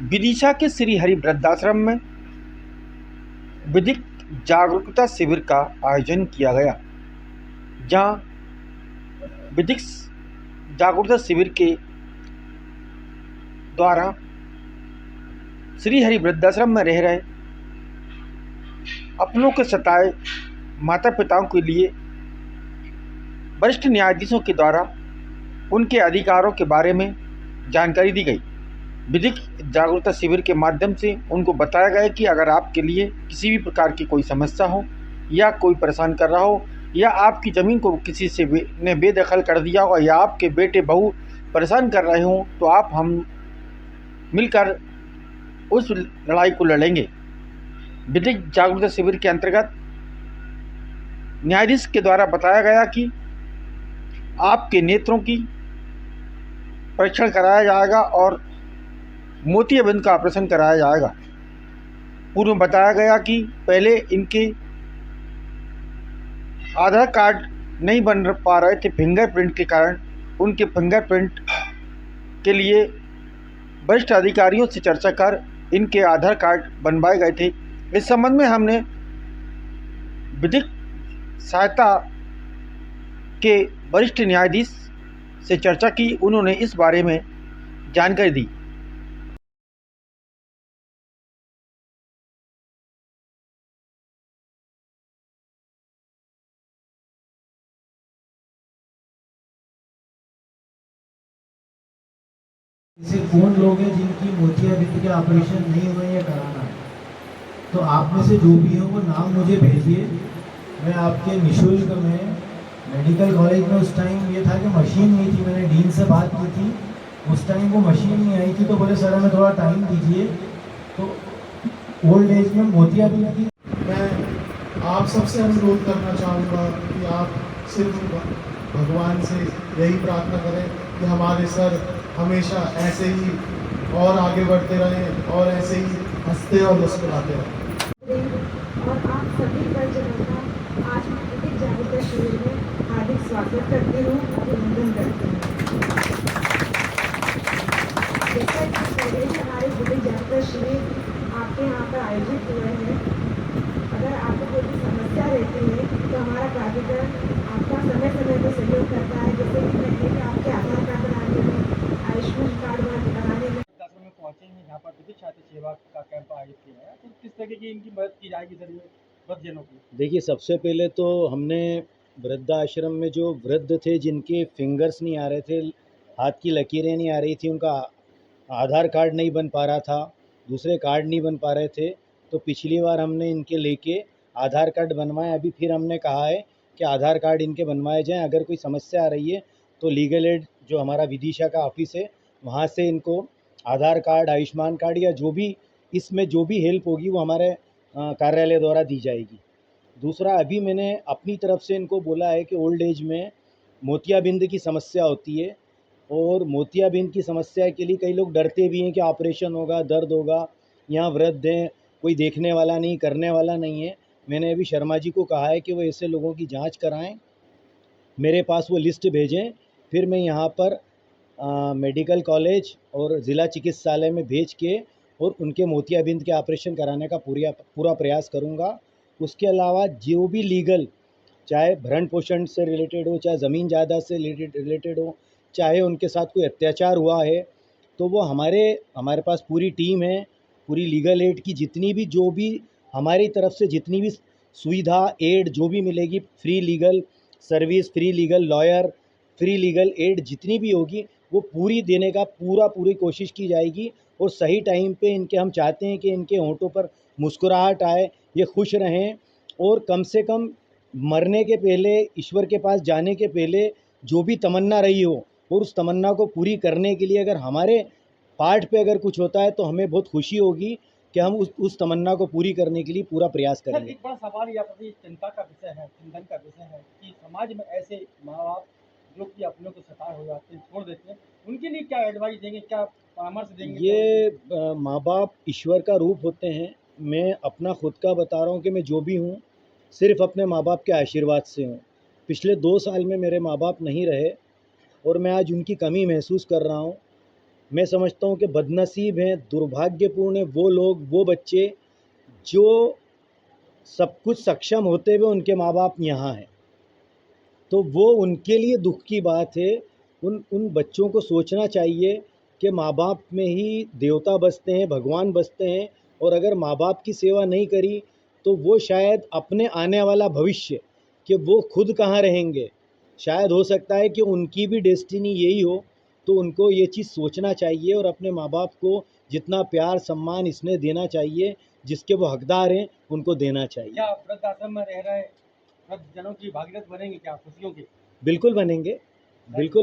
विदिशा के श्री हरि वृद्धाश्रम में विधिक जागरूकता शिविर का आयोजन किया गया, जहां विधिक जागरूकता शिविर के द्वारा श्री हरि वृद्धाश्रम में रह रहे अपनों के सताए माता पिताओं के लिए वरिष्ठ न्यायाधीशों के द्वारा उनके अधिकारों के बारे में जानकारी दी गई। विधिक जागरूकता शिविर के माध्यम से उनको बताया गया कि अगर आपके लिए किसी भी प्रकार की कोई समस्या हो या कोई परेशान कर रहा हो या आपकी ज़मीन को किसी से ने बेदखल कर दिया हो या आपके बेटे बहू परेशान कर रहे हों, तो आप हम मिलकर उस लड़ाई को लड़ेंगे। विधिक जागरूकता शिविर के अंतर्गत न्यायाधीश के द्वारा बताया गया कि आपके नेत्रों की परीक्षण कराया जाएगा और मोतियाबिंद का ऑपरेशन कराया जाएगा। पूर्व में बताया गया कि पहले इनके आधार कार्ड नहीं बन पा रहे थे फिंगरप्रिंट के कारण। उनके फिंगरप्रिंट के लिए वरिष्ठ अधिकारियों से चर्चा कर इनके आधार कार्ड बनवाए गए थे। इस संबंध में हमने विधिक सहायता के वरिष्ठ न्यायाधीश से चर्चा की। उन्होंने इस बारे में जानकारी दी। जैसे कौन लोग हैं जिनकी मोतियाबिंद के ऑपरेशन नहीं हुए या कराना है, तो आप में से जो भी हो वो नाम मुझे भेजिए। मैं आपके निःशुल्क में मेडिकल कॉलेज में उस टाइम ये था कि मशीन नहीं थी, मैंने डीन से बात की थी, उस टाइम वो मशीन नहीं आई थी, तो बोले सर हमें थोड़ा टाइम दीजिए। तो ओल्ड एज में मोतियाबिंद की मैं आप सबसे अनुरोध करना चाहूँगा कि आप सिर्फ भगवान से यही प्रार्थना करें कि हमारे सर हमेशा ऐसे ही और आगे बढ़ते रहें और ऐसे ही हंसते और मुस्कुराते रहें। और आप सभी परिजनों का आज मैं विधिक जागरूकता शिविर में हार्दिक स्वागत करती हूँ, अभिनंदन करती हूँ। जैसा कि पहले ही हमारे विधिक जागरूकता शिविर आपके यहाँ पर आयोजित हुए हैं, अगर आपको कोई भी समस्या रहती है तो हमारा प्राधिकरण आपका समय समय पर सहयोग करता है। जैसे कि मैंने आपके आधार कार्ड बनाने में, आयुष्मान कार्ड बनाने में में पहुंचे हैं जहाँ पर विधिक छात्र सेवा का कैंप आयोजित किया गया, तो किस तरह की इनकी मदद की जाएगी सर ये वृद्धजनों की? देखिए, सबसे पहले तो हमने वृद्धाश्रम में जो वृद्ध थे जिनके फिंगर्स नहीं आ रहे थे, हाथ की लकीरें नहीं आ रही थी, उनका आधार कार्ड नहीं बन पा रहा था, दूसरे कार्ड नहीं बन पा रहे थे, तो पिछली बार हमने इनके लेके आधार कार्ड बनवाए। अभी फिर हमने कहा है कि आधार कार्ड इनके बनवाए जाएं। अगर कोई समस्या आ रही है तो लीगल एड जो हमारा विदिशा का ऑफिस है वहाँ से इनको आधार कार्ड, आयुष्मान कार्ड या जो भी इसमें जो भी हेल्प होगी वो हमारे कार्यालय द्वारा दी जाएगी। दूसरा, अभी मैंने अपनी तरफ से इनको बोला है कि ओल्ड एज में मोतियाबिंद की समस्या होती है और मोतियाबिंद की समस्या के लिए कई लोग डरते भी हैं कि ऑपरेशन होगा, दर्द होगा, यहाँ वृद्ध हैं, कोई देखने वाला नहीं, करने वाला नहीं है। मैंने अभी शर्मा जी को कहा है कि वो ऐसे लोगों की जांच कराएं, मेरे पास वो लिस्ट भेजें, फिर मैं यहाँ पर मेडिकल कॉलेज और ज़िला चिकित्सालय में भेज के और उनके मोतियाबिंद के ऑपरेशन कराने का पूरा प्रयास करूँगा। उसके अलावा जो भी लीगल, चाहे भरण पोषण से रिलेटेड हो, चाहे ज़मीन जायदाद से रिलेटेड हो, चाहे उनके साथ कोई अत्याचार हुआ है, तो वो हमारे पास पूरी टीम है। पूरी लीगल एड की जितनी भी जो भी हमारी तरफ से जितनी भी सुविधा एड जो भी मिलेगी, free legal service, free legal lawyer, free legal aid जितनी भी होगी वो पूरी देने का पूरी कोशिश की जाएगी। और सही टाइम पे इनके हम चाहते हैं कि इनके होंठों पर मुस्कुराहट आए, ये खुश रहें और कम से कम मरने के पहले, ईश्वर के पास जाने के पहले जो भी तमन्ना रही हो और उस तमन्ना को पूरी करने के लिए अगर हमारे पार्ट पे अगर कुछ होता है तो हमें बहुत खुशी होगी कि हम उस तमन्ना को पूरी करने के लिए पूरा प्रयास सर, करेंगे। एक बड़ा सवाल या प्रति चिंता का विषय है, चिंतन का विषय है कि समाज में ऐसे माँ बाप जो कि अपनों को सताए हो जाते हैं, छोड़ देते हैं, उनके लिए क्या एडवाइस देंगे, क्या परामर्श देंगे? ये माँ बाप ईश्वर का रूप होते हैं। मैं अपना खुद का बता रहा हूँ कि मैं जो भी हूँ सिर्फ अपने माँ बाप के आशीर्वाद से हूँ। पिछले 2 साल में मेरे माँ बाप नहीं रहे और मैं आज उनकी कमी महसूस कर रहा हूँ। मैं समझता हूँ कि बदनसीब हैं, दुर्भाग्यपूर्ण हैं वो लोग, वो बच्चे जो सब कुछ सक्षम होते हुए उनके माँ बाप यहाँ हैं। तो वो उनके लिए दुख की बात है। उन उन बच्चों को सोचना चाहिए कि माँ बाप में ही देवता बसते हैं, भगवान बसते हैं, और अगर माँ बाप की सेवा नहीं करी तो वो शायद अपने आने वाला भविष्य कि वो खुद कहाँ रहेंगे, शायद हो सकता है कि उनकी भी डेस्टिनी यही हो। तो उनको ये चीज़ सोचना चाहिए और अपने माँ बाप को जितना प्यार सम्मान स्नेह देना चाहिए, जिसके वो हकदार हैं, उनको देना चाहिए। क्या वृद्धाश्रम में रह रहे वृद्ध जनों की भागीरथ बनेंगे क्या खुशियों की? बिल्कुल बनेंगे, बिल्कुल।